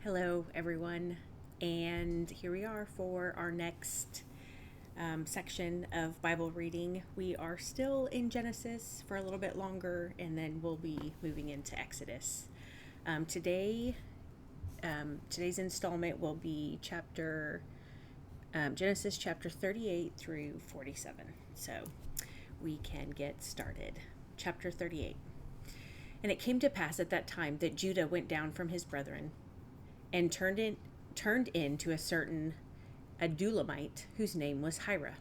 Hello, everyone, and here we are for our next section of Bible reading. We are still in Genesis for a little bit longer, and then we'll be moving into Exodus. Today's installment will be Genesis chapter 38 through 47. So we can get started. Chapter 38. And it came to pass at that time that Judah went down from his brethren and turned in to a certain Adullamite whose name was Hira.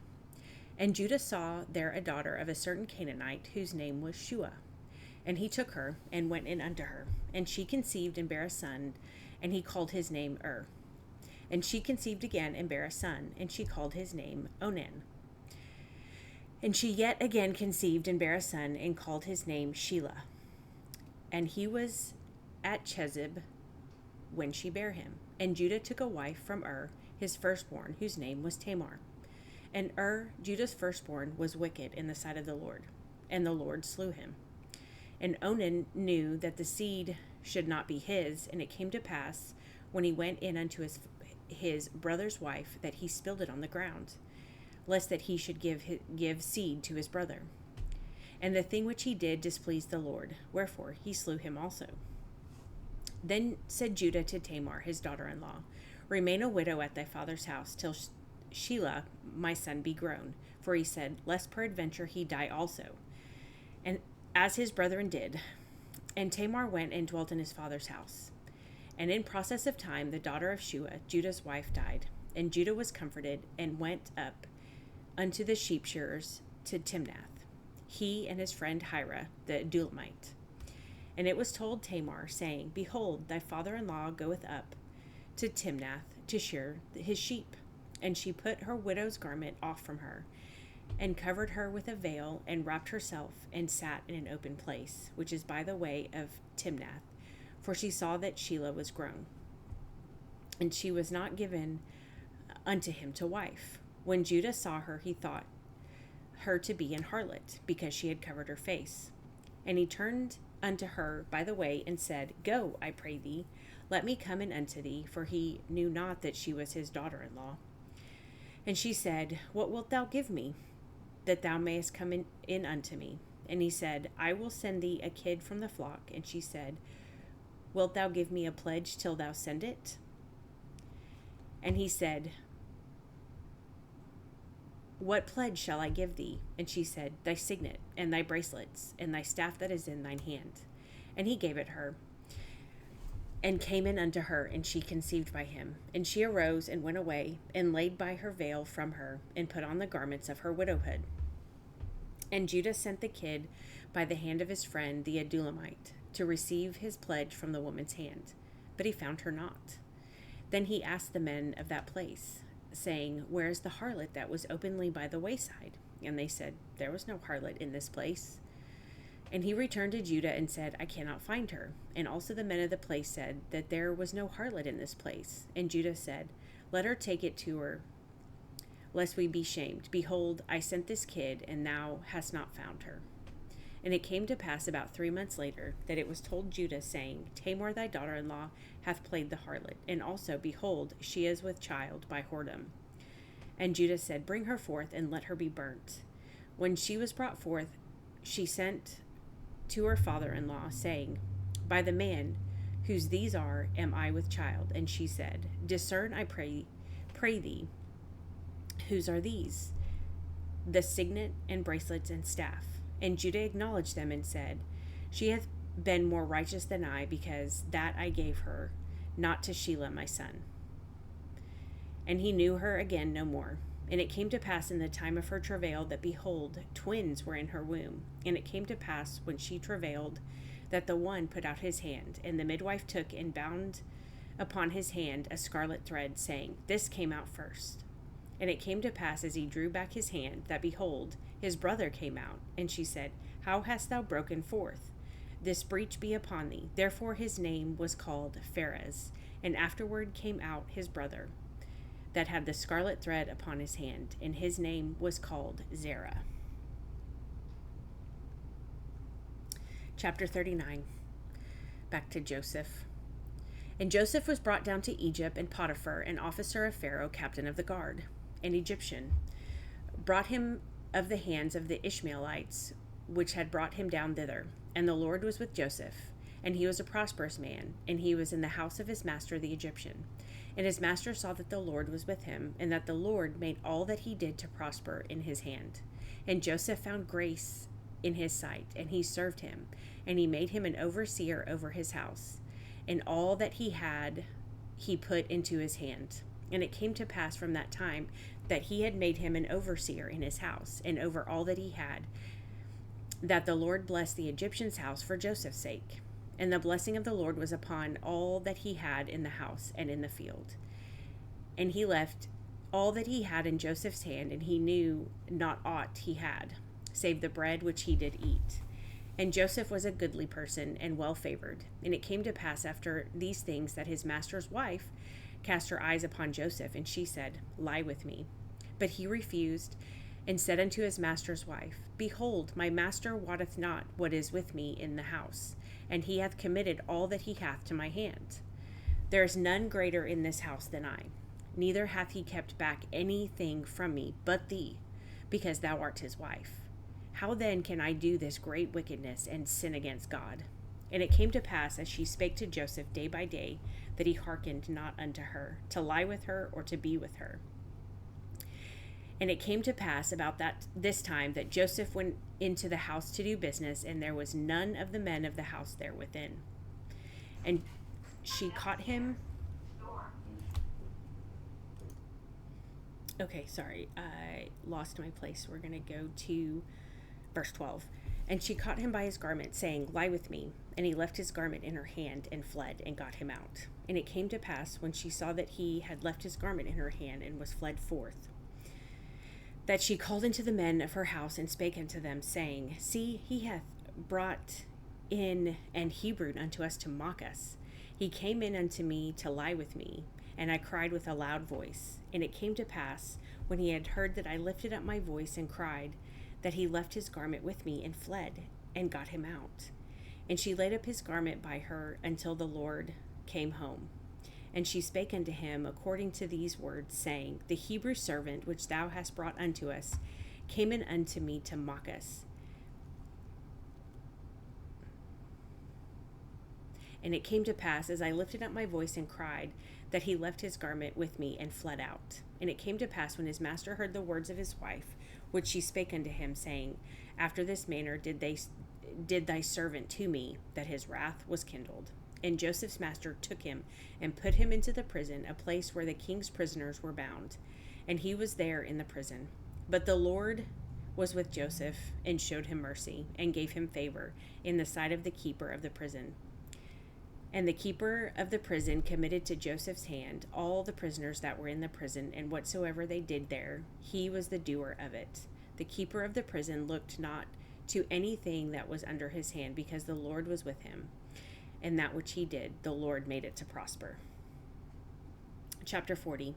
And Judah saw there a daughter of a certain Canaanite whose name was Shua. And he took her and went in unto her. And she conceived and bare a son, and he called his name And she conceived again and bare a son, and she called his name Onan. And she yet again conceived and bare a son, and called his name Shelah. And he was at Chezib when she bare him. And Judah took a wife from his firstborn, whose name was Tamar. And Judah's firstborn, was wicked in the sight of the Lord, and the Lord slew him. And Onan knew that the seed should not be his, and it came to pass, when he went in unto his brother's wife, that he spilled it on the ground, lest that he should give seed to his brother. And the thing which he did displeased the Lord, wherefore he slew him also. Then said Judah to Tamar, his daughter-in-law, Remain a widow at thy father's house, till Shelah my son be grown. For he said, Lest peradventure he die also. And as his brethren did. And Tamar went and dwelt in his father's house. And in process of time the daughter of Shua, Judah's wife, died. And Judah was comforted, and went up unto the sheep shearers to Timnath, he and his friend Hira the Adullamite. And it was told Tamar, saying, Behold, thy father-in-law goeth up to Timnath to shear his sheep. And she put her widow's garment off from her, and covered her with a veil, and wrapped herself, and sat in an open place, which is by the way of Timnath, for she saw that Shelah was grown. And she was not given unto him to wife. When Judah saw her, he thought her to be an harlot, because she had covered her face. And he turned unto her by the way, and said, Go, I pray thee, let me come in unto thee, for he knew not that she was his daughter-in-law. And she said, What wilt thou give me, that thou mayest come in unto me? And he said, I will send thee a kid from the flock. And she said, Wilt thou give me a pledge till thou send it? And he said, What pledge shall I give thee? And she said, Thy signet, and thy bracelets, and thy staff that is in thine hand. And he gave it her, and came in unto her, and she conceived by him. And she arose and went away, and laid by her veil from her, and put on the garments of her widowhood. And Judah sent the kid by the hand of his friend the Adullamite, to receive his pledge from the woman's hand. But he found her not. Then he asked the men of that place, saying, Where is the harlot that was openly by the wayside? And they said, There was no harlot in this place. And he returned to Judah and said, I cannot find her. And also the men of the place said that there was no harlot in this place. And Judah said, Let her take it to her, lest we be shamed. Behold, I sent this kid, and thou hast not found her. And it came to pass about 3 months later, that it was told Judah, saying, Tamar thy daughter-in-law hath played the harlot, and also, behold, she is with child by whoredom. And Judah said, Bring her forth, and let her be burnt. When she was brought forth, she sent to her father-in-law, saying, By the man whose these are, am I with child. And she said, Discern, I pray thee, whose are these? The signet and bracelets and staff. And Judah acknowledged them and said, She hath been more righteous than I, because that I gave her, not to Shelah my son. And he knew her again no more. And it came to pass in the time of her travail, that, behold, twins were in her womb. And it came to pass, when she travailed, that the one put out his hand, and the midwife took and bound upon his hand a scarlet thread, saying, This came out first. And it came to pass, as he drew back his hand, that, behold, his brother came out. And she said, How hast thou broken forth? This breach be upon thee. Therefore his name was called Pharez. And afterward came out his brother, that had the scarlet thread upon his hand, and his name was called Zerah. Chapter 39. Back to Joseph. And Joseph was brought down to Egypt, and Potiphar, an officer of Pharaoh, captain of the guard, an Egyptian, brought him of the hands of the Ishmaelites, which had brought him down thither. And the Lord was with Joseph, and he was a prosperous man, and he was in the house of his master the Egyptian. And his master saw that the Lord was with him, and that the Lord made all that he did to prosper in his hand. And Joseph found grace in his sight, and he served him, and he made him an overseer over his house. And all that he had he put into his hand. And it came to pass from that time that he had made him an overseer in his house, and over all that he had, that the Lord blessed the Egyptian's house for Joseph's sake. And the blessing of the Lord was upon all that he had in the house and in the field. And he left all that he had in Joseph's hand, and he knew not aught he had, save the bread which he did eat. And Joseph was a goodly person and well favored. And it came to pass after these things that his master's wife cast her eyes upon Joseph, and she said, Lie with me. But he refused, and said unto his master's wife, Behold, my master wotteth not what is with me in the house, and he hath committed all that he hath to my hand. There is none greater in this house than I, neither hath he kept back anything from me but thee, because thou art his wife. How then can I do this great wickedness and sin against God? And it came to pass, as she spake to Joseph day by day, that he hearkened not unto her, to lie with her or to be with her. And it came to pass about this time that Joseph went into the house to do business, and there was none of the men of the house there within. And she caught him. Okay, sorry, I lost my place. We're going to go to verse 12. And she caught him by his garment, saying, Lie with me. And he left his garment in her hand and fled and got him out. And it came to pass, when she saw that he had left his garment in her hand and was fled forth, that she called unto the men of her house and spake unto them, saying, See, he hath brought in an Hebrew unto us to mock us. He came in unto me to lie with me, and I cried with a loud voice. And it came to pass, when he had heard that I lifted up my voice and cried, that he left his garment with me and fled, and got him out. And she laid up his garment by her until the Lord came home. And she spake unto him according to these words, saying, The Hebrew servant which thou hast brought unto us came in unto me to mock us. And it came to pass, as I lifted up my voice and cried, that he left his garment with me and fled out. And it came to pass, when his master heard the words of his wife, which she spake unto him, saying, After this manner did thy servant to me, that his wrath was kindled. And Joseph's master took him and put him into the prison, a place where the king's prisoners were bound. And he was there in the prison. But the Lord was with Joseph, and showed him mercy, and gave him favor in the sight of the keeper of the prison. And the keeper of the prison committed to Joseph's hand all the prisoners that were in the prison, and whatsoever they did there, he was the doer of it. The keeper of the prison looked not to anything that was under his hand, because the Lord was with him. And that which he did, the Lord made it to prosper. Chapter 40.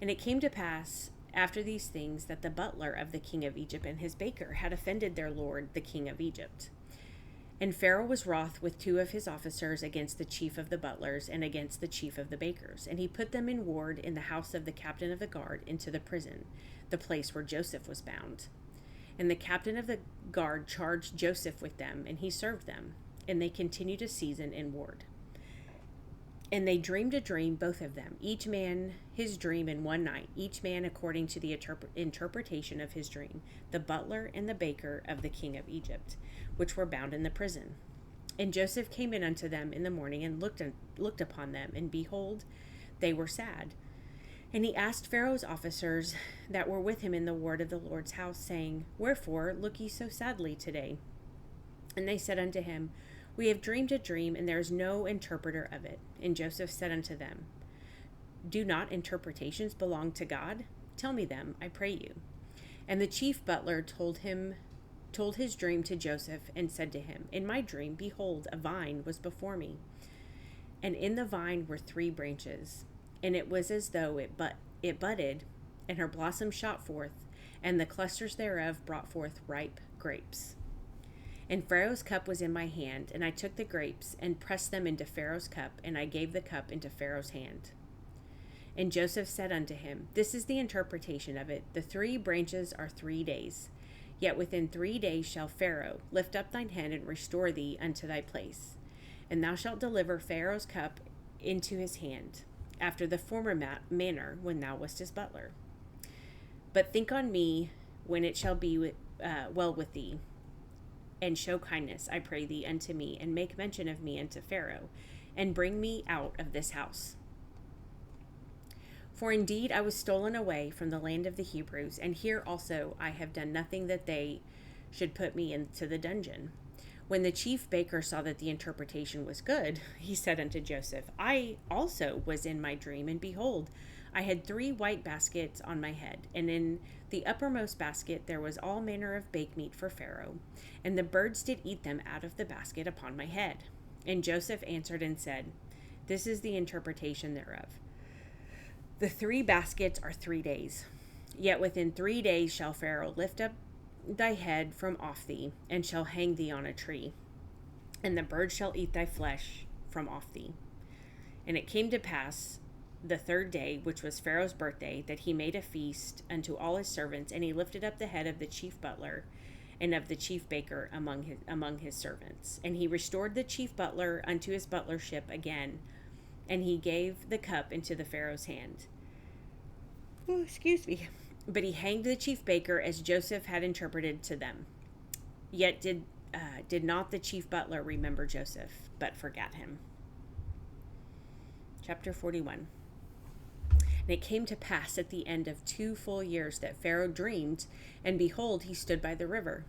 And it came to pass after these things that the butler of the king of Egypt and his baker had offended their lord, the king of Egypt. And Pharaoh was wroth with two of his officers against the chief of the butlers and against the chief of the bakers. And he put them in ward in the house of the captain of the guard into the prison, the place where Joseph was bound. And the captain of the guard charged Joseph with them, and he served them. And they continued a season in ward. And they dreamed a dream, both of them, each man his dream in one night, each man according to the interpretation of his dream, the butler and the baker of the king of Egypt, which were bound in the prison. And Joseph came in unto them in the morning, and looked upon them, and behold, they were sad. And he asked Pharaoh's officers that were with him in the ward of the Lord's house, saying, Wherefore look ye so sadly today? And they said unto him, We have dreamed a dream, and there is no interpreter of it. And Joseph said unto them, Do not interpretations belong to God? Tell me them, I pray you. And the chief butler told his dream to Joseph, and said to him, In my dream, behold, a vine was before me, and in the vine were 3 branches, and it was as though it budded, and her blossoms shot forth, and the clusters thereof brought forth ripe grapes. And Pharaoh's cup was in my hand, and I took the grapes and pressed them into Pharaoh's cup, and I gave the cup into Pharaoh's hand. And Joseph said unto him, This is the interpretation of it. The 3 branches are 3 days. Yet within 3 days shall Pharaoh lift up thine hand and restore thee unto thy place. And thou shalt deliver Pharaoh's cup into his hand, after the former manner when thou wast his butler. But think on me when it shall be well with thee, and show kindness, I pray thee, unto me, and make mention of me unto Pharaoh, and bring me out of this house. For indeed I was stolen away from the land of the Hebrews, and here also I have done nothing that they should put me into the dungeon. When the chief baker saw that the interpretation was good, he said unto Joseph, I also was in my dream, and behold, I had 3 white baskets on my head, and in the uppermost basket there was all manner of baked meat for Pharaoh, and the birds did eat them out of the basket upon my head. And Joseph answered and said, This is the interpretation thereof. The 3 baskets are 3 days. Yet within 3 days shall Pharaoh lift up thy head from off thee, and shall hang thee on a tree, and the birds shall eat thy flesh from off thee. And it came to pass the 3rd day, which was Pharaoh's birthday, that he made a feast unto all his servants, and he lifted up the head of the chief butler and of the chief baker among his servants. And he restored the chief butler unto his butlership again, and he gave the cup into the Pharaoh's hand. Oh, excuse me. But he hanged the chief baker as Joseph had interpreted to them. Yet did not the chief butler remember Joseph, but forgat him. Chapter 41. And it came to pass at the end of 2 full years that Pharaoh dreamed, and behold, he stood by the river.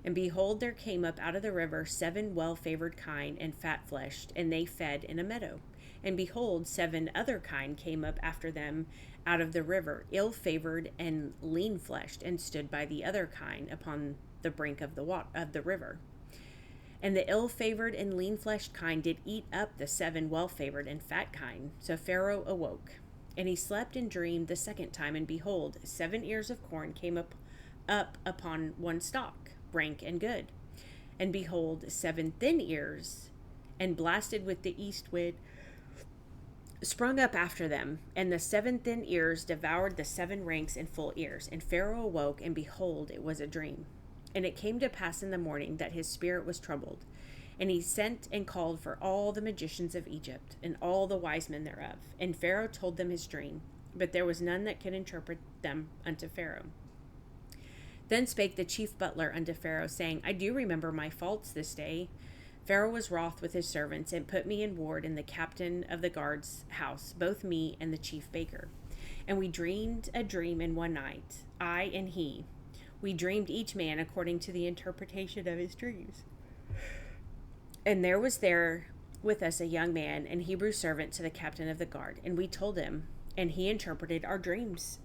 And behold, there came up out of the river 7 well-favored kine and fat-fleshed, and they fed in a meadow. And behold, 7 other kine came up after them out of the river, ill-favored and lean-fleshed, and stood by the other kine upon the brink of the river. And the ill-favored and lean-fleshed kine did eat up the 7 well-favored and fat kine. So Pharaoh awoke, and he slept and dreamed the 2nd time, and behold, 7 ears of corn came up upon one stalk, rank and good. And behold, 7 thin ears, and blasted with the east wind, sprung up after them, and the 7 thin ears devoured the 7 ranks and full ears. And Pharaoh awoke, and behold, it was a dream. And it came to pass in the morning that his spirit was troubled, and he sent and called for all the magicians of Egypt, and all the wise men thereof. And Pharaoh told them his dream, but there was none that could interpret them unto Pharaoh. Then spake the chief butler unto Pharaoh, saying, I do remember my faults this day. Pharaoh was wroth with his servants, and put me in ward in the captain of the guard's house, both me and the chief baker. And we dreamed a dream in one night, I and he. We dreamed each man according to the interpretation of his dreams. And there was there with us a young man, an Hebrew servant to the captain of the guard. And we told him, and he interpreted our dreams,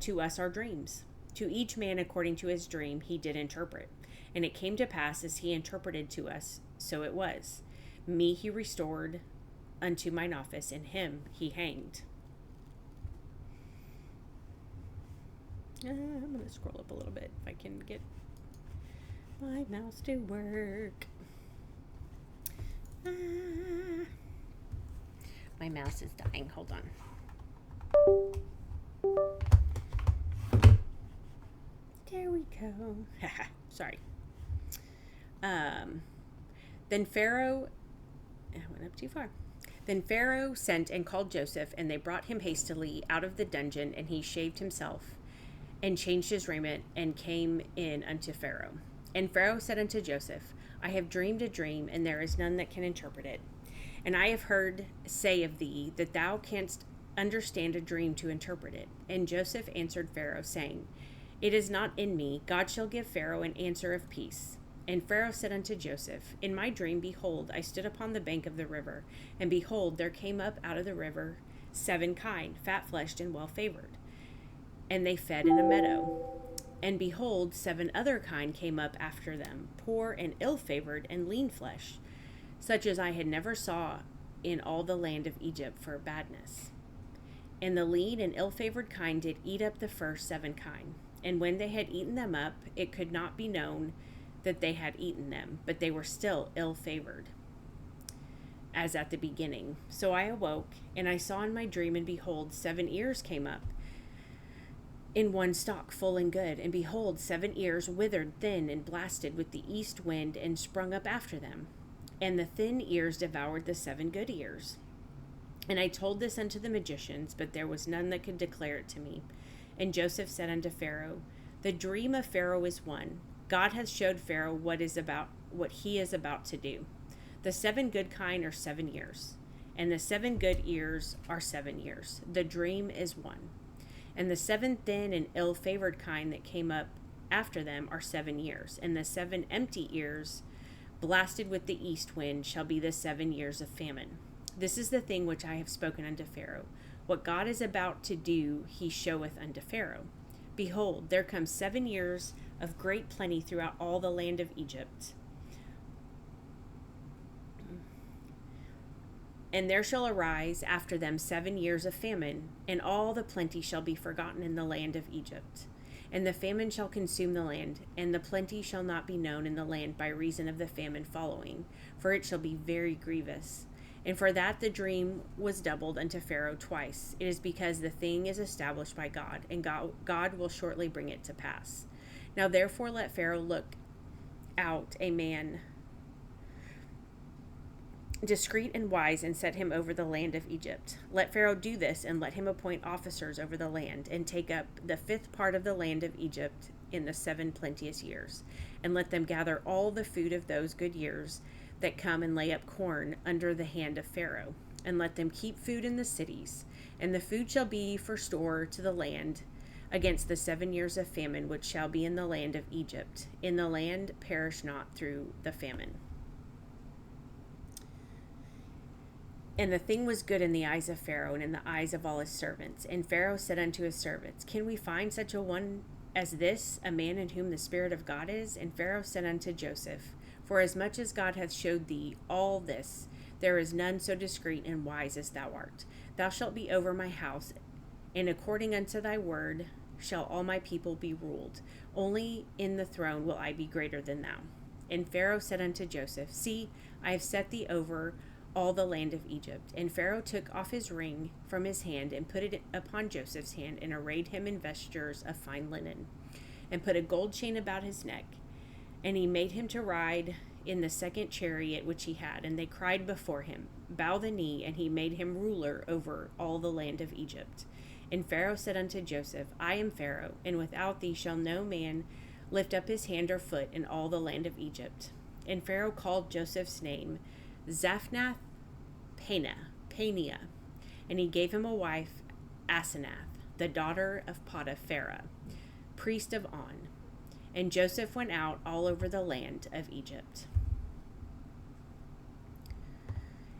to us our dreams. To each man according to his dream he did interpret. And it came to pass as he interpreted to us, so it was. Me he restored unto mine office, and him he hanged. I'm going to scroll up a little bit if I can get my mouse to work. My mouse is dying. Hold on. There we go. Sorry. Then Pharaoh, I went up too far. Then Pharaoh sent and called Joseph, and they brought him hastily out of the dungeon, and he shaved himself, and changed his raiment, and came in unto Pharaoh. And Pharaoh said unto Joseph, I have dreamed a dream, and there is none that can interpret it. And I have heard say of thee that thou canst understand a dream to interpret it. And Joseph answered Pharaoh, saying, It is not in me. God shall give Pharaoh an answer of peace. And Pharaoh said unto Joseph, In my dream, behold, I stood upon the bank of the river, and behold, there came up out of the river 7 kine, fat-fleshed and well-favored, and they fed in a meadow. And behold, 7 other kine came up after them, poor and ill-favored and lean-fleshed, such as I had never saw in all the land of Egypt for badness. And the lean and ill-favored kine did eat up the first 7 kine. And when they had eaten them up, it could not be known that they had eaten them, but they were still ill-favored, as at the beginning. So I awoke, and I saw in my dream, and behold, 7 ears came up in one stalk, full and good. And behold, 7 ears withered, thin, and blasted with the east wind, and sprung up after them. And the thin ears devoured the 7 good ears. And I told this unto the magicians, but there was none that could declare it to me. And Joseph said unto Pharaoh, the dream of Pharaoh is one. God hath showed Pharaoh what he is about to do. The 7 good kine are 7 years, and the 7 good ears are 7 years. The dream is one. And the 7 thin and ill-favored kine that came up after them are 7 years, and the 7 empty ears, blasted with the east wind, shall be the 7 years of famine. This is the thing which I have spoken unto Pharaoh. What God is about to do, he showeth unto Pharaoh. Behold, there come 7 years of great plenty throughout all the land of Egypt. And there shall arise after them 7 years of famine, and all the plenty shall be forgotten in the land of Egypt. And the famine shall consume the land, and the plenty shall not be known in the land by reason of the famine following, for it shall be very grievous. And for that the dream was doubled unto Pharaoh twice. It is because the thing is established by God, and God will shortly bring it to pass. Now therefore let Pharaoh look out a man discreet and wise, and set him over the land of Egypt. Let Pharaoh do this, and let him appoint officers over the land, and take up the 5th part of the land of Egypt in the 7 plenteous years. And let them gather all the food of those good years that come, and lay up corn under the hand of Pharaoh. And let them keep food in the cities, and the food shall be for store to the land against the 7 years of famine which shall be in the land of Egypt. In the land perish not through the famine. And the thing was good in the eyes of Pharaoh, and in the eyes of all his servants. And Pharaoh said unto his servants, Can we find such a one as this, a man in whom the Spirit of God is? And Pharaoh said unto Joseph, For as much as God hath showed thee all this, there is none so discreet and wise as thou art. Thou shalt be over my house, and according unto thy word shall all my people be ruled. Only in the throne will I be greater than thou. And Pharaoh said unto Joseph, See, I have set thee over all the land of Egypt. And Pharaoh took off his ring from his hand, and put it upon Joseph's hand, and arrayed him in vestures of fine linen, and put a gold chain about his neck. And he made him to ride in the 2nd chariot which he had. And they cried before him, Bow the knee. And he made him ruler over all the land of Egypt. And Pharaoh said unto Joseph, I am Pharaoh, and without thee shall no man lift up his hand or foot in all the land of Egypt. And Pharaoh called Joseph's name Zaphnath Paneah, and he gave him a wife, Asenath, the daughter of Potiphera, priest of On. And Joseph went out all over the land of Egypt.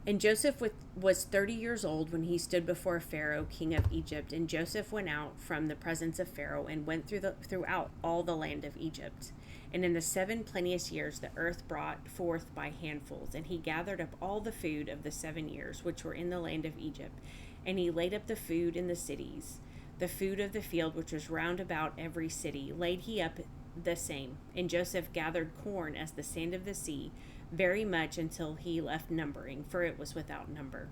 And Joseph was 30 years old when he stood before Pharaoh, king of Egypt. And Joseph went out from the presence of Pharaoh, and went throughout all the land of Egypt. And in the 7 plenteous years the earth brought forth by handfuls. And he gathered up all the food of the 7 years which were in the land of Egypt. And he laid up the food in the cities. The food of the field which was round about every city laid he up the same. And Joseph gathered corn as the sand of the sea, very much, until he left numbering, for it was without number.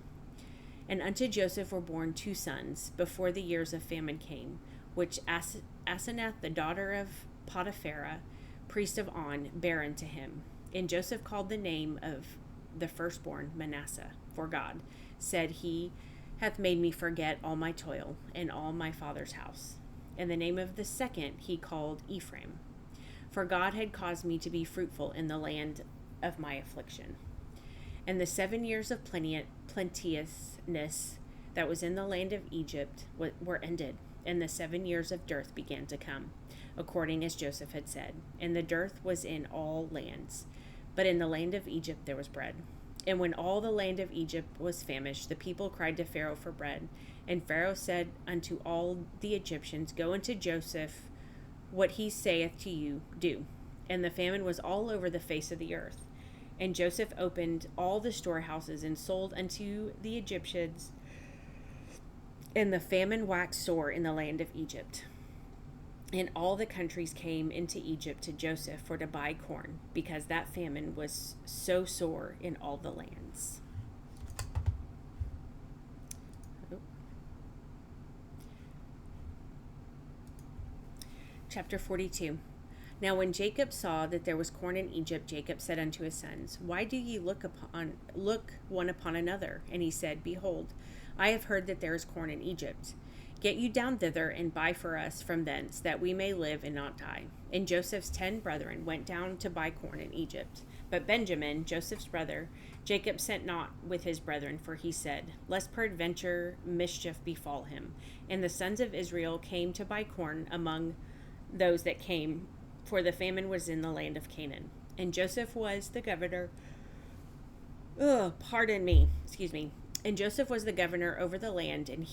And unto Joseph were born 2 sons before the years of famine came, which Asenath, the daughter of Potiphera, priest of On, bare unto him. And Joseph called the name of the firstborn Manasseh, for God said, He hath made me forget all my toil and all my father's house. And the name of the second he called Ephraim, for God had caused me to be fruitful in the land of my affliction. And the 7 years of plenteousness that was in the land of Egypt were ended, and the 7 years of dearth began to come, according as Joseph had said. And the dearth was in all lands, but in the land of Egypt there was bread. And when all the land of Egypt was famished, the people cried to Pharaoh for bread. And Pharaoh said unto all the Egyptians, Go unto Joseph, what he saith to you, do. And the famine was all over the face of the earth. And Joseph opened all the storehouses, and sold unto the Egyptians. And the famine waxed sore in the land of Egypt. And all the countries came into Egypt to Joseph for to buy corn, because that famine was so sore in all the lands. Chapter 42. Now when Jacob saw that there was corn in Egypt, Jacob said unto his sons, Why do ye look one upon another? And he said, Behold, I have heard that there is corn in Egypt. Get you down thither, and buy for us from thence, that we may live and not die. And Joseph's 10 brethren went down to buy corn in Egypt. But Benjamin, Joseph's brother, Jacob sent not with his brethren, for he said, Lest peradventure mischief befall him. And the sons of Israel came to buy corn among those that came, for the famine was in the land of Canaan. And Joseph was the governor. And Joseph was the governor over the land, and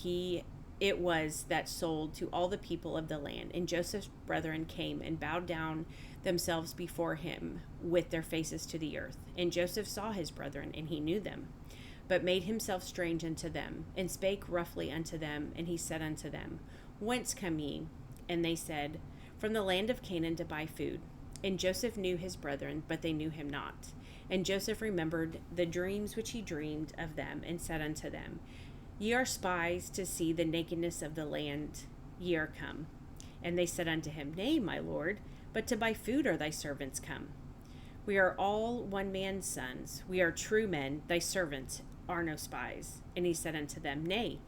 it was that sold to all the people of the land. And Joseph's brethren came and bowed down themselves before him with their faces to the earth. And Joseph saw his brethren, and he knew them, but made himself strange unto them, and spake roughly unto them. And he said unto them, Whence come ye? And they said, From the land of Canaan to buy food. And Joseph knew his brethren, but they knew him not. And Joseph remembered the dreams which he dreamed of them, and said unto them, Ye are spies to see the nakedness of the land, ye are come. And they said unto him, Nay, my lord, but to buy food are thy servants come. We are all one man's sons, we are true men, thy servants are no spies. And he said unto them, Nay,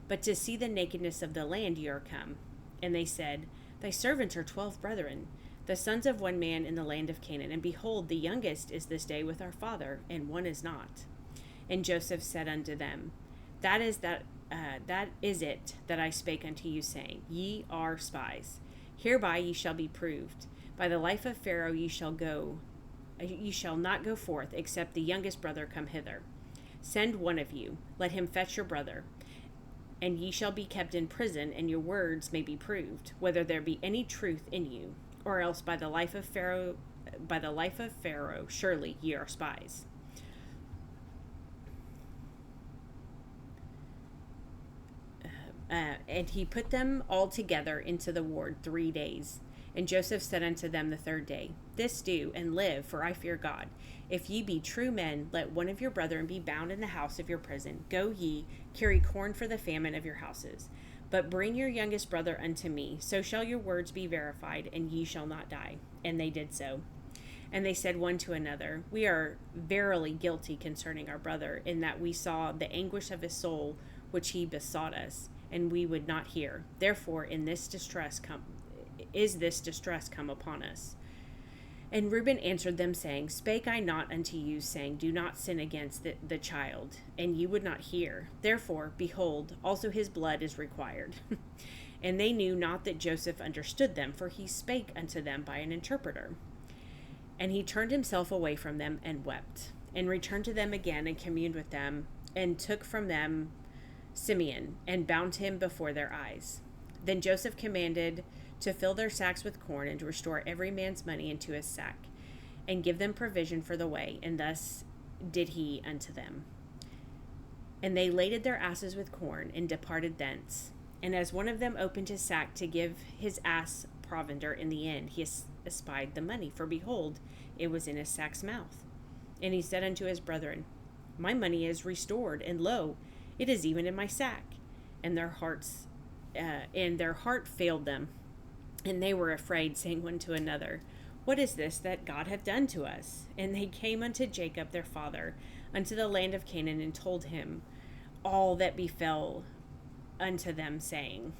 but to see the nakedness of the land ye are come. And they said, Thy servants are 12 brethren, the sons of one man in the land of Canaan. And behold, the youngest is this day with our father, and one is not. And Joseph said unto them, That is it that I spake unto you, saying, Ye are spies. Hereby ye shall be proved. By the life of Pharaoh ye shall not go forth, except the youngest brother come hither. Send one of you, let him fetch your brother, and ye shall be kept in prison, and your words may be proved, whether there be any truth in you, or else by the life of Pharaoh, surely ye are spies. And he put them all together into the ward 3 days. And Joseph said unto them the third day, This do, and live, for I fear God. If ye be true men, let one of your brethren be bound in the house of your prison. Go ye, carry corn for the famine of your houses. But bring your youngest brother unto me, so shall your words be verified, and ye shall not die. And they did so. And they said one to another, We are verily guilty concerning our brother, in that we saw the anguish of his soul, which he besought us, and we would not hear. Therefore is this distress come upon us. And Reuben answered them, saying, Spake I not unto you, saying, Do not sin against the child, and ye would not hear. Therefore, behold, also his blood is required. And they knew not that Joseph understood them, for he spake unto them by an interpreter. And he turned himself away from them, and wept, and returned to them again, and communed with them, and took from them Simeon, and bound him before their eyes. Then Joseph commanded to fill their sacks with corn, and to restore every man's money into his sack, and give them provision for the way. And thus did he unto them. And they laded their asses with corn, and departed thence. And as one of them opened his sack to give his ass provender in the end, he espied the money, for behold, it was in his sack's mouth. And he said unto his brethren, My money is restored, and lo, it is even in my sack. And their heart failed them, and they were afraid, saying one to another, What is this that God hath done to us? And they came unto Jacob their father, unto the land of Canaan, and told him all that befell unto them, saying,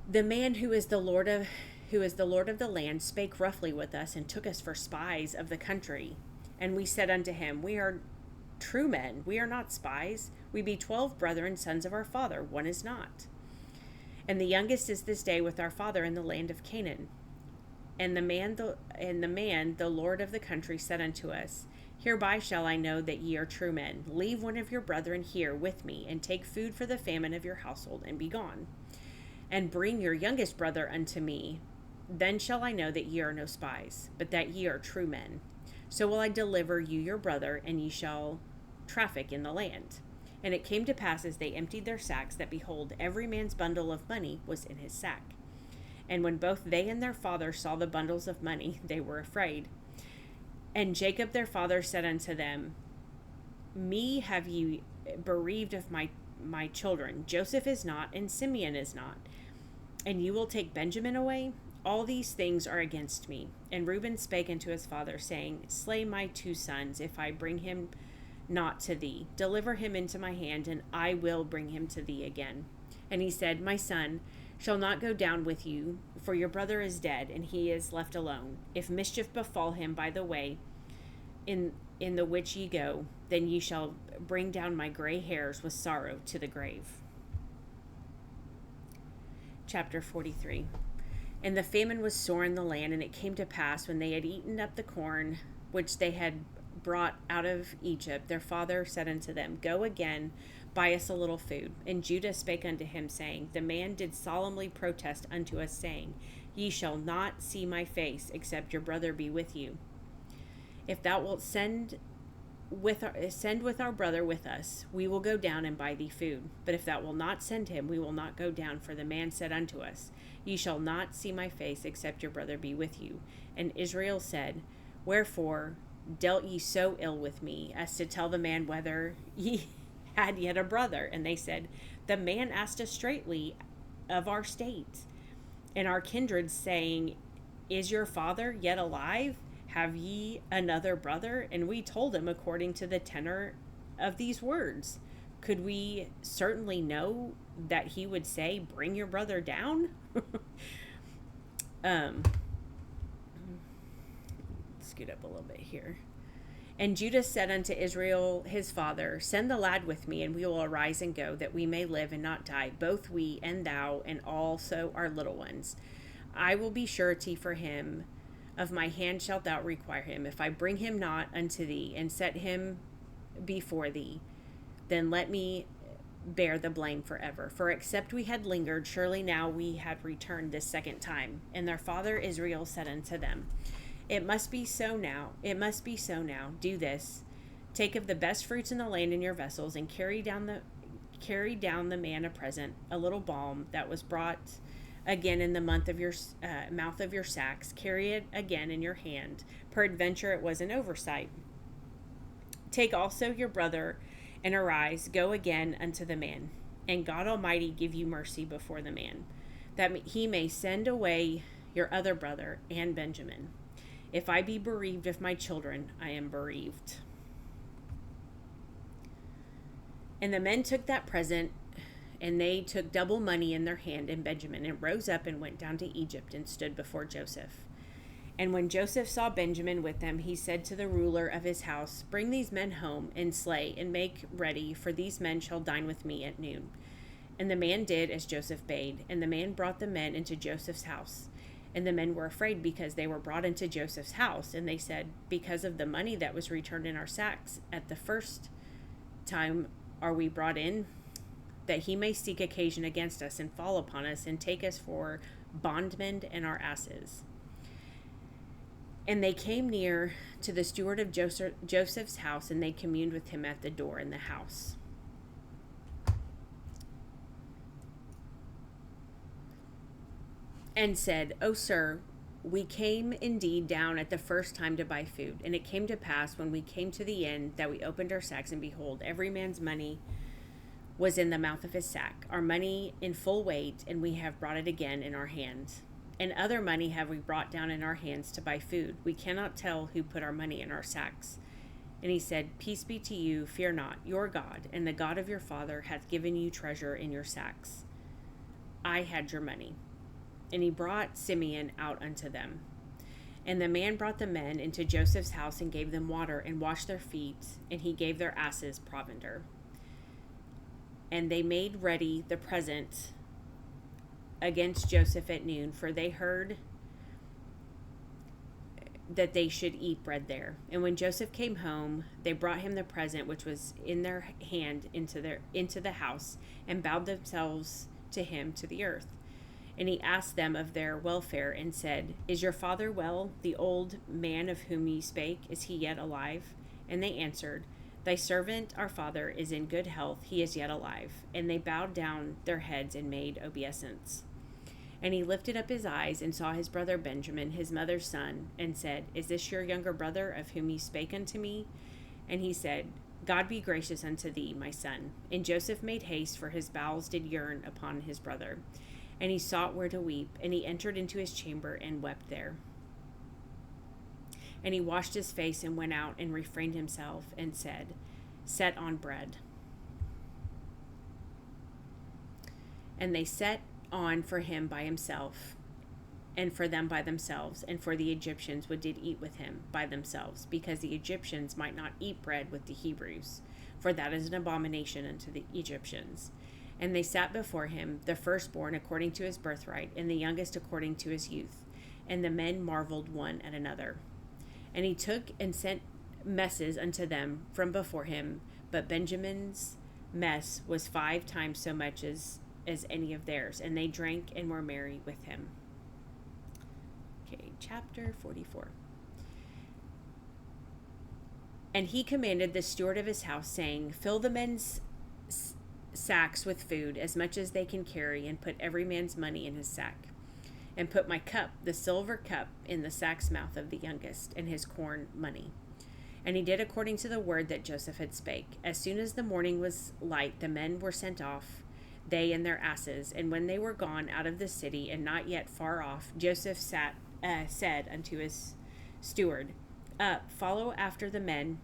The man who is the Lord of the land spake roughly with us, and took us for spies of the country. And we said unto him, We are true men, we are not spies. We be 12 brethren, sons of our father, one is not. And the youngest is this day with our father in the land of Canaan. And the man, the Lord of the country, said unto us, Hereby shall I know that ye are true men. Leave one of your brethren here with me, and take food for the famine of your household, and be gone. And bring your youngest brother unto me. Then shall I know that ye are no spies, but that ye are true men. So will I deliver you your brother, and ye shall traffic in the land. And it came to pass, as they emptied their sacks, that behold, every man's bundle of money was in his sack. And when both they and their father saw the bundles of money, they were afraid. And Jacob their father said unto them, Me have ye bereaved of my children. Joseph is not, and Simeon is not. And you will take Benjamin away? All these things are against me. And Reuben spake unto his father, saying, Slay my 2 sons, if I bring him not to thee. Deliver him into my hand, and I will bring him to thee again. And he said, My son shall not go down with you, for your brother is dead, and he is left alone. If mischief befall him by the way in the which ye go, then ye shall bring down my gray hairs with sorrow to the grave. Chapter 43. And the famine was sore in the land, and it came to pass, when they had eaten up the corn which they had brought out of Egypt, their father said unto them, Go again, buy us a little food. And Judah spake unto him, saying, The man did solemnly protest unto us, saying, Ye shall not see my face, except your brother be with you. If thou wilt send with our brother with us, we will go down and buy thee food. But if thou wilt not send him, we will not go down. For the man said unto us, Ye shall not see my face, except your brother be with you. And Israel said, Wherefore dealt ye so ill with me, as to tell the man whether ye had yet a brother? And they said, The man asked us straightly of our state and our kindred, saying, Is your father yet alive? Have ye another brother? And we told him according to the tenor of these words. Could we certainly know that he would say, Bring your brother down? Scoot up a little bit here. And Judah said unto Israel his father, Send the lad with me, and we will arise and go, that we may live and not die, both we and thou, and also our little ones. I will be surety for him. Of my hand shalt thou require him. If I bring him not unto thee, and set him before thee, then let me bear the blame forever. For except we had lingered, surely now we had returned this second time. And their father Israel said unto them, It must be so now. It must be so now. Do this. Take of the best fruits in the land in your vessels, and carry down the man a present, a little balm that was brought again in the mouth of your sacks. Carry it again in your hand. Peradventure it was an oversight. Take also your brother, and arise, go again unto the man. And God Almighty give you mercy before the man, that he may send away your other brother and Benjamin. If I be bereaved of my children, I am bereaved. And the men took that present, and they took double money in their hand and Benjamin, and rose up and went down to Egypt, and stood before Joseph. And when Joseph saw Benjamin with them, he said to the ruler of his house, Bring these men home, and slay, and make ready, for these men shall dine with me at noon. And the man did as Joseph bade, and the man brought the men into Joseph's house. And the men were afraid, because they were brought into Joseph's house. And they said, Because of the money that was returned in our sacks at the first time are we brought in, that he may seek occasion against us, and fall upon us, and take us for bondmen and our asses. And they came near to the steward of Joseph's house, and they communed with him at the door in the house. And said, O sir, we came indeed down at the first time to buy food. And it came to pass, when we came to the end, that we opened our sacks, and behold, every man's money was in the mouth of his sack, our money in full weight, and we have brought it again in our hands. And other money have we brought down in our hands to buy food. We cannot tell who put our money in our sacks. And he said, Peace be to you, fear not. Your God, and the God of your father, hath given you treasure in your sacks. I had your money. And he brought Simeon out unto them. And the man brought the men into Joseph's house, and gave them water, and washed their feet, and he gave their asses provender. And they made ready the present against Joseph at noon, for they heard that they should eat bread there. And when Joseph came home, they brought him the present which was in their hand into the house, and bowed themselves to him to the earth. And he asked them of their welfare, and said, Is your father well? The old man of whom ye spake, is he yet alive? And they answered, Thy servant, our father, is in good health. He is yet alive. And they bowed down their heads and made obeisance. And he lifted up his eyes and saw his brother Benjamin, his mother's son, and said, Is this your younger brother, of whom ye spake unto me? And he said, God be gracious unto thee, my son. And Joseph made haste, for his bowels did yearn upon his brother. And he sought where to weep, and he entered into his chamber and wept there. And he washed his face and went out and refrained himself and said, Set on bread. And they set on for him by himself, and for them by themselves, and for the Egyptians which did eat with him by themselves, because the Egyptians might not eat bread with the Hebrews, for that is an abomination unto the Egyptians. And they sat before him, the firstborn according to his birthright, and the youngest according to his youth. And the men marveled one at another. And he took and sent messes unto them from before him, but Benjamin's mess was 5 times so much as any of theirs, and they drank and were merry with him. Okay, chapter 44. And he commanded the steward of his house, saying, Fill the men's sacks with food, as much as they can carry, and put every man's money in his sack. And put my cup, the silver cup, in the sack's mouth of the youngest, and his corn money. And he did according to the word that Joseph had spake. As soon as the morning was light, the men were sent off, they and their asses. And when they were gone out of the city, and not yet far off, Joseph said unto his steward, Up, follow after the men,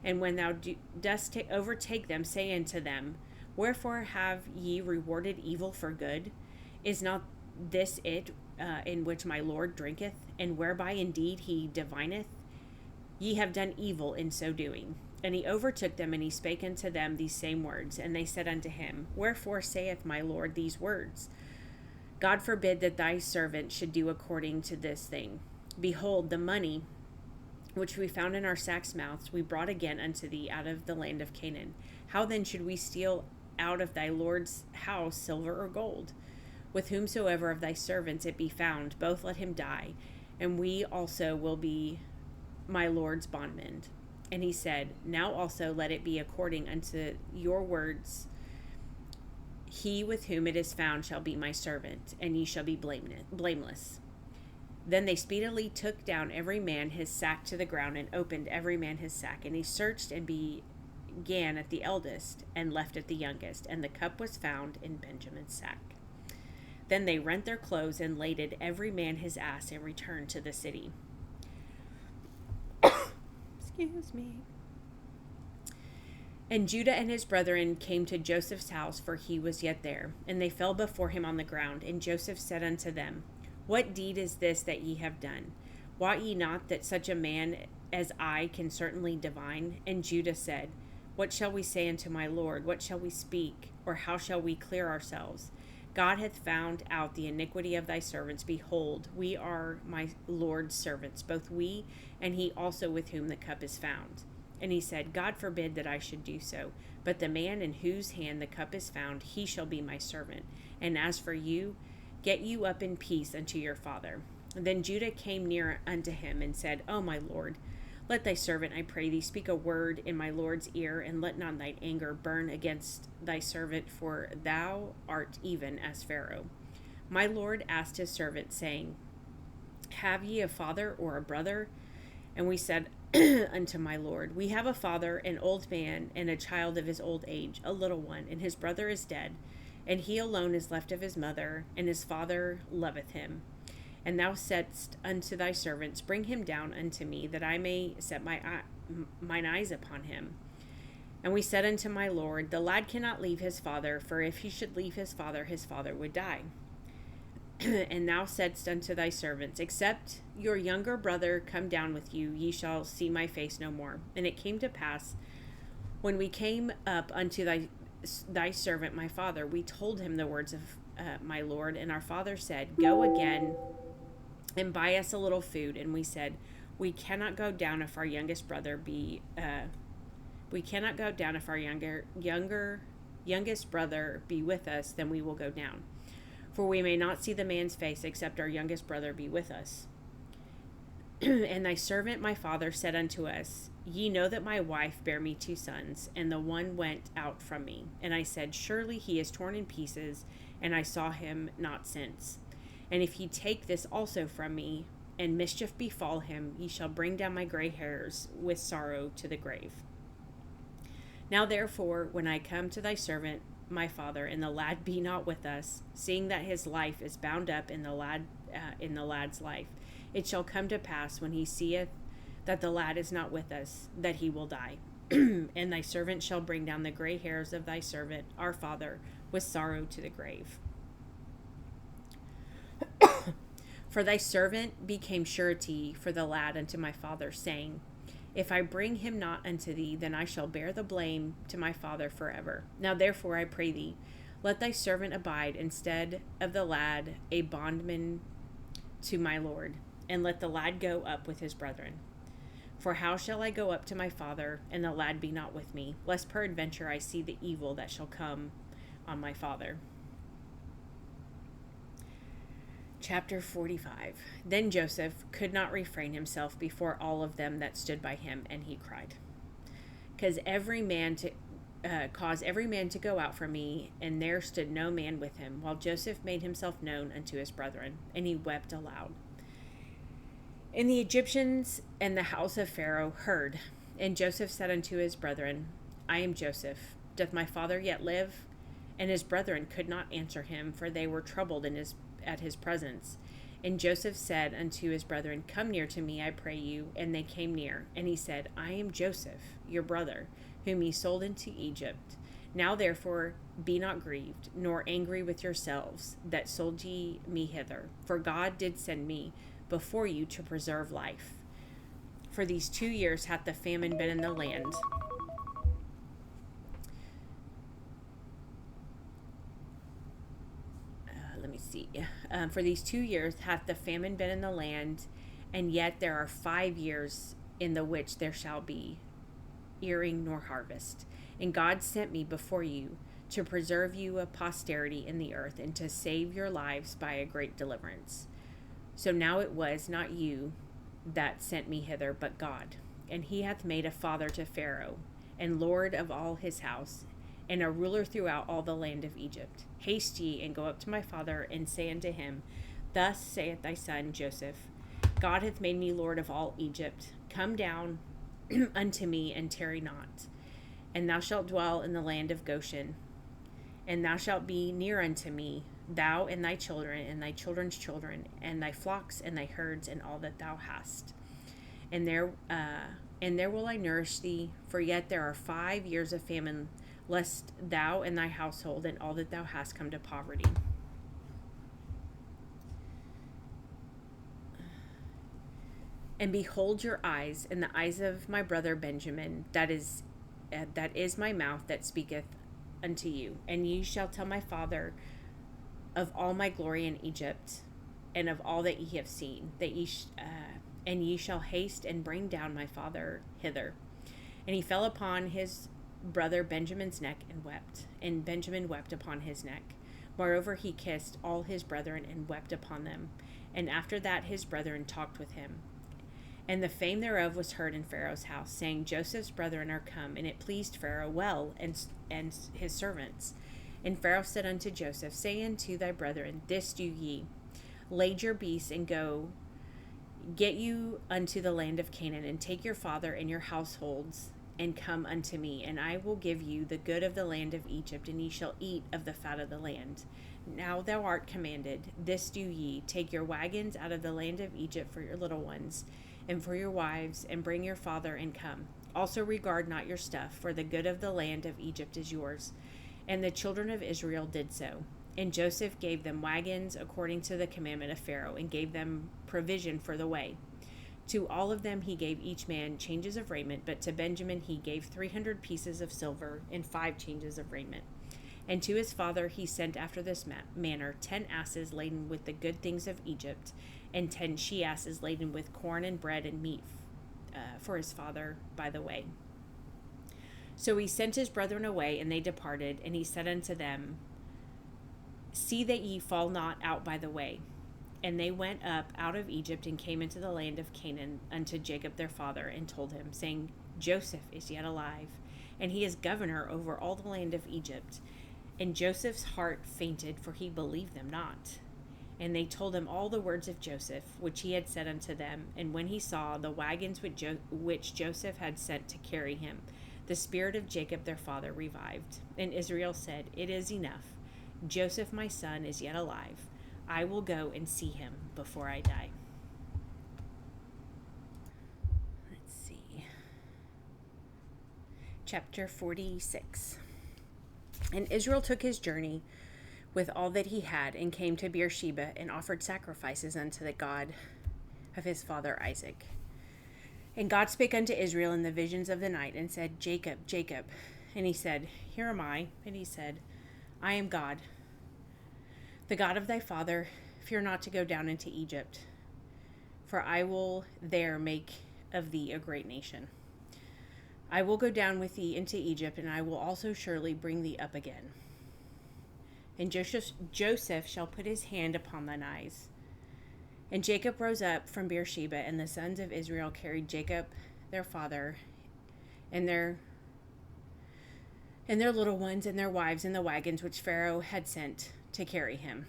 and when thou dost overtake them, say unto them, Wherefore have ye rewarded evil for good? Is not this it in which my Lord drinketh, and whereby indeed he divineth? Ye have done evil in so doing. And he overtook them, and he spake unto them these same words. And they said unto him, Wherefore saith my Lord these words? God forbid that thy servant should do according to this thing. Behold, the money which we found in our sacks' mouths we brought again unto thee out of the land of Canaan. How then should we steal out of thy Lord's house silver or gold? With whomsoever of thy servants it be found, both let him die, and we also will be my Lord's bondmen. And he said, Now also let it be according unto your words. He with whom it is found shall be my servant, and ye shall be blameless. Then they speedily took down every man his sack to the ground, and opened every man his sack. And he searched and began at the eldest, and left at the youngest. And the cup was found in Benjamin's sack. Then they rent their clothes, and laded every man his ass, and returned to the city. Excuse me. And Judah and his brethren came to Joseph's house, for he was yet there. And they fell before him on the ground. And Joseph said unto them, What deed is this that ye have done? Wot ye not that such a man as I can certainly divine? And Judah said, What shall we say unto my Lord? What shall we speak? Or how shall we clear ourselves? God hath found out the iniquity of thy servants. Behold, we are my Lord's servants, both we and he also with whom the cup is found. And he said, God forbid that I should do so. But the man in whose hand the cup is found, he shall be my servant. And as for you, get you up in peace unto your father. And then Judah came near unto him, and said, O my Lord, let thy servant, I pray thee, speak a word in my Lord's ear, and let not thine anger burn against thy servant, for thou art even as Pharaoh. My Lord asked his servant, saying, Have ye a father or a brother? And we said unto my Lord, We have a father, an old man, and a child of his old age, a little one, and his brother is dead, and he alone is left of his mother, and his father loveth him. And thou saidst unto thy servants, Bring him down unto me, that I may set mine eyes upon him. And we said unto my Lord, The lad cannot leave his father, for if he should leave his father would die. And thou saidst unto thy servants, Except your younger brother come down with you, ye shall see my face no more. And it came to pass, when we came up unto thy servant my father, we told him the words of my Lord. And our father said, Go again and buy us a little food. And we said, We cannot go down if our youngest brother be youngest brother be with us, then we will go down. For we may not see the man's face, except our youngest brother be with us. And thy servant my father said unto us, Ye know that my wife bare me 2 sons, and the one went out from me. And I said, Surely he is torn in pieces, and I saw him not since. And if he take this also from me, and mischief befall him, ye shall bring down my gray hairs with sorrow to the grave. Now therefore, when I come to thy servant my father, and the lad be not with us, seeing that his life is bound up in the lad's life, it shall come to pass when he seeth that the lad is not with us, that he will die. And thy servant shall bring down the gray hairs of thy servant our father with sorrow to the grave. For thy servant became surety for the lad unto my father, saying, If I bring him not unto thee, then I shall bear the blame to my father forever. Now therefore I pray thee, let thy servant abide instead of the lad a bondman to my lord, and let the lad go up with his brethren. For how shall I go up to my father, and the lad be not with me, lest peradventure I see the evil that shall come on my father? Chapter 45. Then Joseph could not refrain himself before all of them that stood by him, and he cried, cause every man to go out from me, and there stood no man with him, while Joseph made himself known unto his brethren, and he wept aloud. And the Egyptians and the house of Pharaoh heard, and Joseph said unto his brethren, I am Joseph. Doth my father yet live? And his brethren could not answer him, for they were troubled at his presence. And Joseph said unto his brethren, Come near to me, I pray you. And they came near. And he said, I am Joseph, your brother, whom ye sold into Egypt. Now therefore be not grieved, nor angry with yourselves, that sold ye me hither. For God did send me before you to preserve life. For these 2 years hath the famine been in the land. For these 2 years hath the famine been in the land, and yet there are 5 years in the which there shall be earing nor harvest. And God sent me before you to preserve you a posterity in the earth, and to save your lives by a great deliverance. So now it was not you that sent me hither, but God. And he hath made a father to Pharaoh, and lord of all his house, and a ruler throughout all the land of Egypt. Haste ye, and go up to my father, and say unto him, Thus saith thy son Joseph, God hath made me lord of all Egypt. Come down unto me, and tarry not. And thou shalt dwell in the land of Goshen, and thou shalt be near unto me, thou and thy children, and thy children's children, and thy flocks, and thy herds, and all that thou hast. And there will I nourish thee, for yet there are 5 years of famine, lest thou and thy household and all that thou hast come to poverty. And behold your eyes, and the eyes of my brother Benjamin, that is my mouth that speaketh unto you. And ye shall tell my father of all my glory in Egypt, and of all that ye have seen, that and ye shall haste and bring down my father hither. And he fell upon his brother Benjamin's neck and wept, and Benjamin wept upon his neck. Moreover, he kissed all his brethren and wept upon them. And after that his brethren talked with him. And the fame thereof was heard in Pharaoh's house, saying, Joseph's brethren are come. And it pleased Pharaoh well, and his servants. And Pharaoh said unto Joseph, Say unto thy brethren, This do ye, lade your beasts, and go, get you unto the land of Canaan, and take your father and your households, and come unto me, and I will give you the good of the land of Egypt, and ye shall eat of the fat of the land. Now thou art commanded, this do ye, take your wagons out of the land of Egypt for your little ones, and for your wives, and bring your father, and come. Also regard not your stuff, for the good of the land of Egypt is yours. And the children of Israel did so. And Joseph gave them wagons according to the commandment of Pharaoh, and gave them provision for the way. To all of them he gave each man changes of raiment, but to Benjamin he gave 300 pieces of silver and 5 changes of raiment. And to his father he sent after this manner 10 asses laden with the good things of Egypt, and 10 she-asses laden with corn and bread and meat for his father by the way. So he sent his brethren away, and they departed, and he said unto them, See that ye fall not out by the way. And they went up out of Egypt, and came into the land of Canaan unto Jacob their father, and told him, saying, Joseph is yet alive, and he is governor over all the land of Egypt. And Joseph's heart fainted, for he believed them not. And they told him all the words of Joseph, which he had said unto them. And when he saw the wagons which Joseph had sent to carry him, the spirit of Jacob their father revived. And Israel said, It is enough. Joseph my son is yet alive. I will go and see him before I die. Let's see. Chapter 46. And Israel took his journey with all that he had, and came to Beersheba, and offered sacrifices unto the God of his father Isaac. And God spake unto Israel in the visions of the night, and said, Jacob, Jacob. And he said, Here am I. And he said, I am God, the God of thy father. Fear not to go down into Egypt, for I will there make of thee a great nation. I will go down with thee into Egypt, and I will also surely bring thee up again. And Joseph shall put his hand upon thine eyes. And Jacob rose up from Beersheba, and the sons of Israel carried Jacob their father, and their little ones, and their wives, in the wagons which Pharaoh had sent to carry him.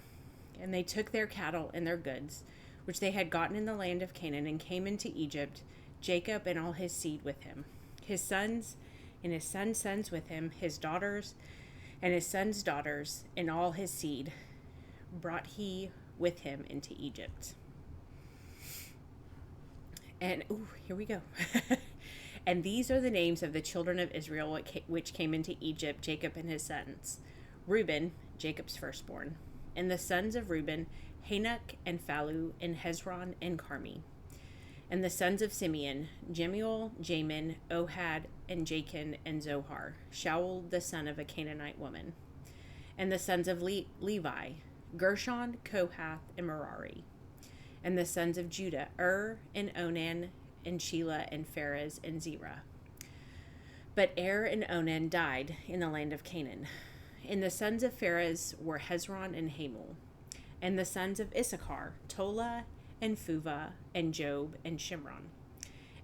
And they took their cattle and their goods, which they had gotten in the land of Canaan, and came into Egypt, Jacob and all his seed with him, his sons and his sons' sons with him, his daughters and his sons' daughters, and all his seed brought he with him into Egypt. And, here we go. And these are the names of the children of Israel which came into Egypt, Jacob and his sons. Reuben, Jacob's firstborn. And the sons of Reuben, Hanok and Phalu, and Hezron and Carmi. And the sons of Simeon, Jemuel, Jamin, Ohad, and Jachin, and Zohar, Shaul the son of a Canaanite woman. And the sons of Levi, Gershon, Kohath, and Merari. And the sons of Judah, and Onan, and Shelah, and Pharez, and Zerah. But and Onan died in the land of Canaan. And the sons of Pharez were Hezron and Hamul. And the sons of Issachar, Tola, and Phuvah, and Job, and Shimron.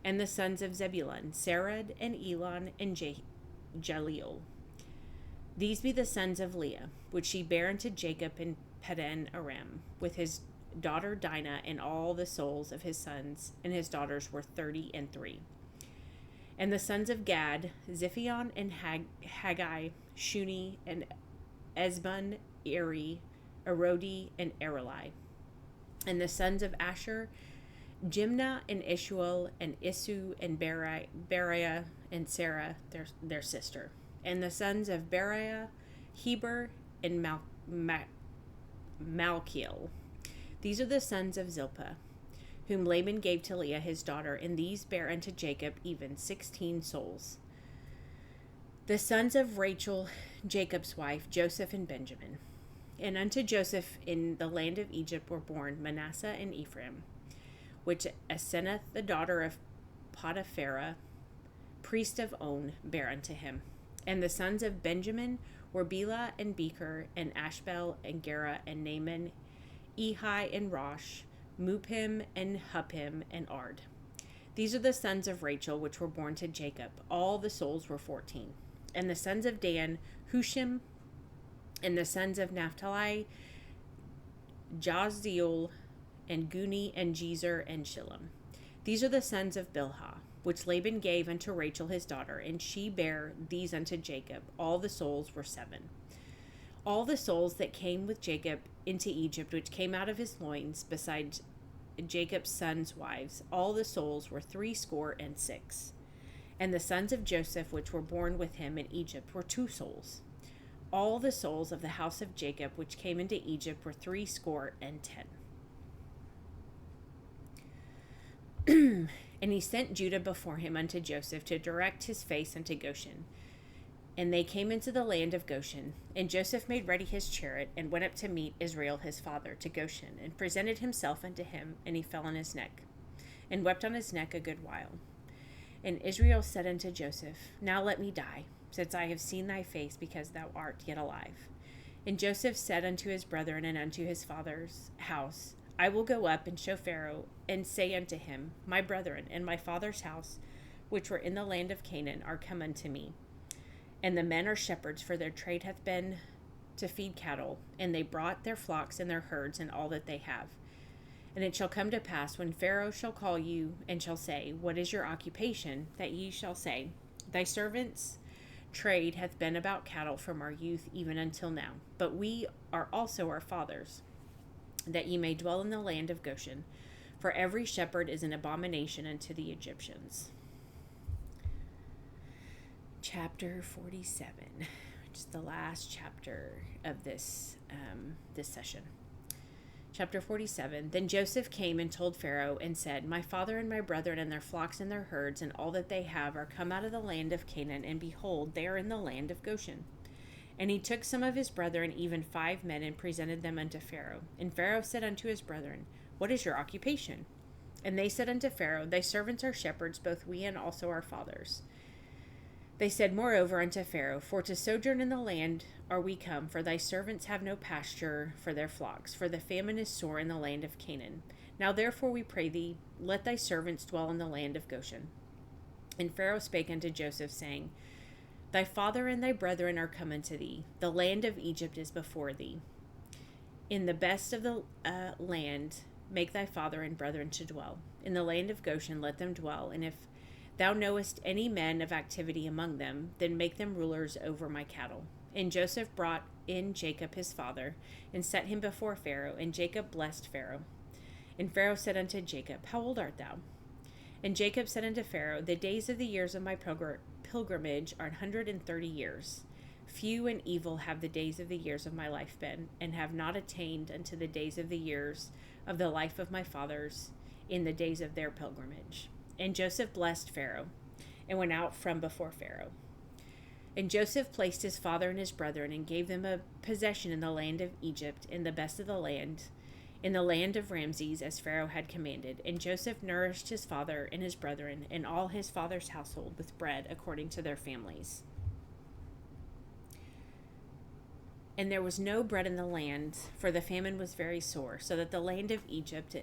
And the sons of Zebulun, Sarad, and Elon, and Jaleel. These be the sons of Leah, which she bare unto Jacob in Padan Aram, with his daughter Dinah, and all the souls of his sons and his daughters were 33. And the sons of Gad, Ziphion, and Haggai, Shuni, and Esbon, Eri, Erodi, and Ereli. And the sons of Asher, Jimnah, and Ishuel, and Isu, and Beriah, and Sarah, their sister. And the sons of Beriah, Heber, and Malchiel. These are the sons of Zilpah, whom Laban gave to Leah his daughter, and these bare unto Jacob even 16 souls. The sons of Rachel, Jacob's wife, Joseph and Benjamin. And unto Joseph in the land of Egypt were born Manasseh and Ephraim, which Asenath, the daughter of Potipharah, priest of On, bare unto him. And the sons of Benjamin were Bela and Becher, and Ashbel, and Gera, and Naaman, Ehi, and Rosh, Mupim, and Huppim, and Ard. These are the sons of Rachel, which were born to Jacob. All the souls were 14. And the sons of Dan, Hushim, and the sons of Naphtali, Jazeel, and Guni, and Jezer, and Shillem. These are the sons of Bilhah, which Laban gave unto Rachel his daughter, and she bare these unto Jacob. All the souls were 7. All the souls that came with Jacob into Egypt, which came out of his loins, besides Jacob's sons' wives, all the souls were 66. And the sons of Joseph, which were born with him in Egypt, were 2 souls. All the souls of the house of Jacob, which came into Egypt, were 70. And he sent Judah before him unto Joseph to direct his face unto Goshen. And they came into the land of Goshen. And Joseph made ready his chariot, and went up to meet Israel his father to Goshen, and presented himself unto him, and he fell on his neck, and wept on his neck a good while. And Israel said unto Joseph, Now let me die, since I have seen thy face, because thou art yet alive. And Joseph said unto his brethren and unto his father's house, I will go up and show Pharaoh, and say unto him, My brethren and my father's house, which were in the land of Canaan, are come unto me. And the men are shepherds, for their trade hath been to feed cattle, and they brought their flocks and their herds and all that they have. And it shall come to pass, when Pharaoh shall call you, and shall say, What is your occupation? That ye shall say, Thy servants' trade hath been about cattle from our youth even until now. But we are also our fathers, that ye may dwell in the land of Goshen. For every shepherd is an abomination unto the Egyptians. Chapter 47, which is the last chapter of this session. Chapter 47. Then Joseph came and told Pharaoh and said, My father and my brethren and their flocks and their herds and all that they have are come out of the land of Canaan, and behold, they are in the land of Goshen. And he took some of his brethren, even 5 men, and presented them unto Pharaoh. And Pharaoh said unto his brethren, What is your occupation? And they said unto Pharaoh, Thy servants are shepherds, both we and also our fathers. They said moreover unto Pharaoh, For to sojourn in the land are we come, for thy servants have no pasture for their flocks, for the famine is sore in the land of Canaan. Now therefore we pray thee, let thy servants dwell in the land of Goshen. And Pharaoh spake unto Joseph, saying, Thy father and thy brethren are come unto thee. The land of Egypt is before thee. In the best of the land make thy father and brethren to dwell. In the land of Goshen let them dwell, and if thou knowest any men of activity among them, then make them rulers over my cattle. And Joseph brought in Jacob his father, and set him before Pharaoh, and Jacob blessed Pharaoh. And Pharaoh said unto Jacob, How old art thou? And Jacob said unto Pharaoh, The days of the years of my pilgrimage are 130 years. Few and evil have the days of the years of my life been, and have not attained unto the days of the years of the life of my fathers in the days of their pilgrimage. And Joseph blessed Pharaoh, and went out from before Pharaoh. And Joseph placed his father and his brethren, and gave them a possession in the land of Egypt, in the best of the land, in the land of Ramses, as Pharaoh had commanded. And Joseph nourished his father and his brethren, and all his father's household, with bread according to their families. And there was no bread in the land, for the famine was very sore, so that the land of Egypt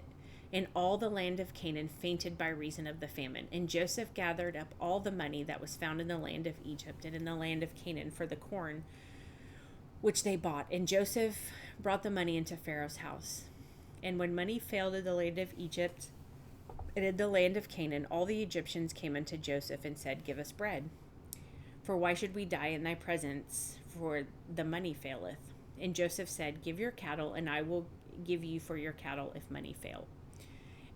and all the land of Canaan fainted by reason of the famine. And Joseph gathered up all the money that was found in the land of Egypt and in the land of Canaan for the corn which they bought. And Joseph brought the money into Pharaoh's house. And when money failed in the land of Egypt and in the land of Canaan, all the Egyptians came unto Joseph and said, Give us bread. For why should we die in thy presence? For the money faileth. And Joseph said, Give your cattle, and I will give you for your cattle if money fail.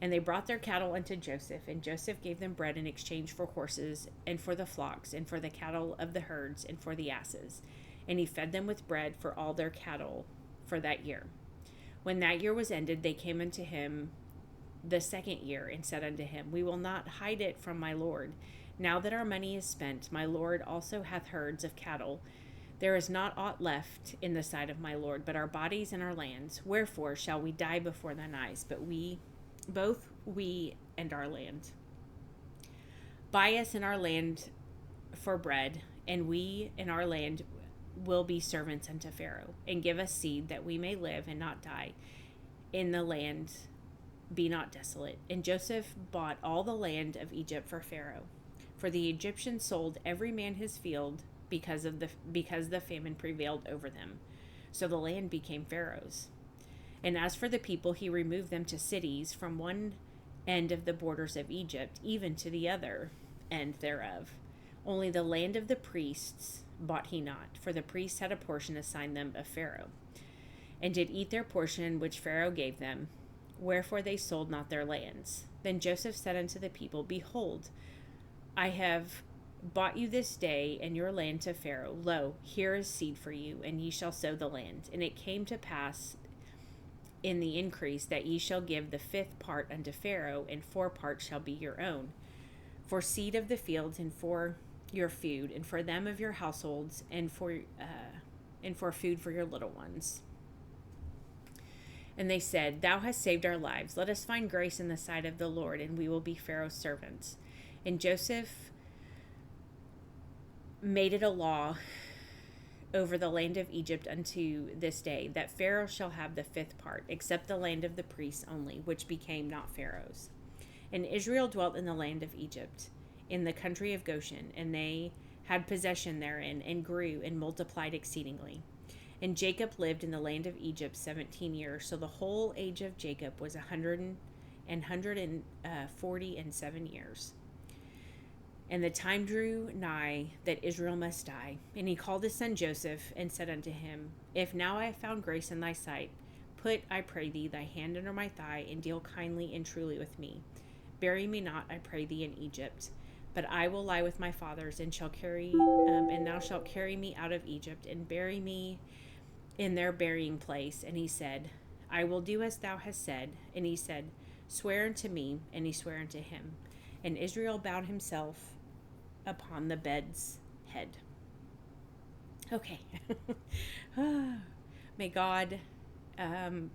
And they brought their cattle unto Joseph, and Joseph gave them bread in exchange for horses, and for the flocks, and for the cattle of the herds, and for the asses. And he fed them with bread for all their cattle for that year. When that year was ended, they came unto him the second year, and said unto him, We will not hide it from my lord. Now that our money is spent, my lord also hath herds of cattle. There is not aught left in the sight of my lord, but our bodies and our lands. Wherefore shall we die before thine eyes? But both we and our land. Buy us in our land for bread, and we in our land will be servants unto Pharaoh, and give us seed that we may live and not die, in the land be not desolate. And Joseph bought all the land of Egypt for Pharaoh, for the Egyptians sold every man his field, because the famine prevailed over them. So the land became Pharaoh's. And as for the people, he removed them to cities from one end of the borders of Egypt, even to the other end thereof. Only the land of the priests bought he not, for the priests had a portion assigned them of Pharaoh, and did eat their portion which Pharaoh gave them, wherefore they sold not their lands. Then Joseph said unto the people, Behold, I have bought you this day and your land to Pharaoh. Lo, here is seed for you, and ye shall sow the land. And it came to pass in the increase that ye shall give the 5th part unto Pharaoh, and 4 parts shall be your own, for seed of the fields, and for your food, and for them of your households, and for food for your little ones. And they said, Thou hast saved our lives. Let us find grace in the sight of the Lord, and we will be Pharaoh's servants. And Joseph made it a law over the land of Egypt unto this day, that Pharaoh shall have the 5th part, except the land of the priests only, which became not Pharaoh's. And Israel dwelt in the land of Egypt. in the country of Goshen, and they had possession therein, and grew and multiplied exceedingly. And Jacob lived in the land of Egypt 17 years. So the whole age of Jacob was 147 years. And the time drew nigh that Israel must die. And he called his son Joseph, and said unto him, If now I have found grace in thy sight, put, I pray thee, thy hand under my thigh, and deal kindly and truly with me. Bury me not, I pray thee, in Egypt. But I will lie with my fathers, and and thou shalt carry me out of Egypt, and bury me in their burying place. And he said, I will do as thou hast said. And he said, Swear unto me. And he sware unto him. And Israel bowed himself upon the bed's head. Okay. May God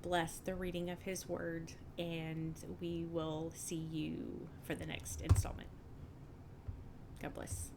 bless the reading of his word, and we will see you for the next installment. God bless.